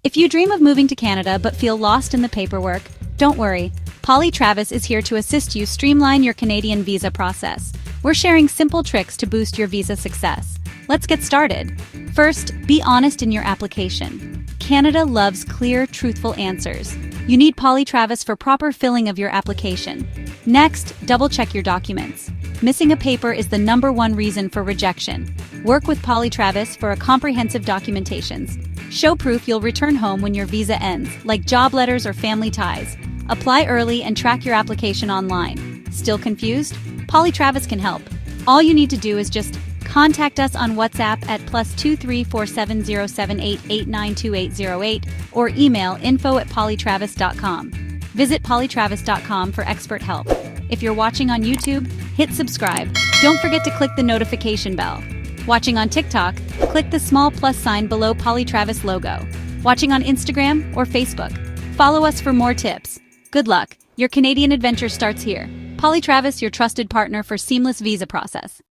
If you dream of moving to Canada but feel lost in the paperwork, don't worry. Polytravis is here to assist you streamline your Canadian visa process. We're sharing simple tricks to boost your visa success. Let's get started. First, be honest in your application. Canada loves clear, truthful answers. You need Polytravis for proper filling of your application. Next, double-check your documents. Missing a paper is the #1 reason for rejection. Work with Polytravis for a comprehensive documentations. Show proof you'll return home when your visa ends, like job letters or family ties. Apply early and track your application online. Still confused? Polytravis can help. All you need to do is just contact us on WhatsApp at +23 47078 892808 or email info@polytravis.com. Visit polytravis.com for expert help. If you're watching on YouTube, hit subscribe. Don't forget to click the notification bell. Watching on TikTok, click the small plus sign below Polytravis logo. Watching on Instagram or Facebook, follow us for more tips. Good luck. Your Canadian adventure starts here. Polytravis, your trusted partner for seamless visa process.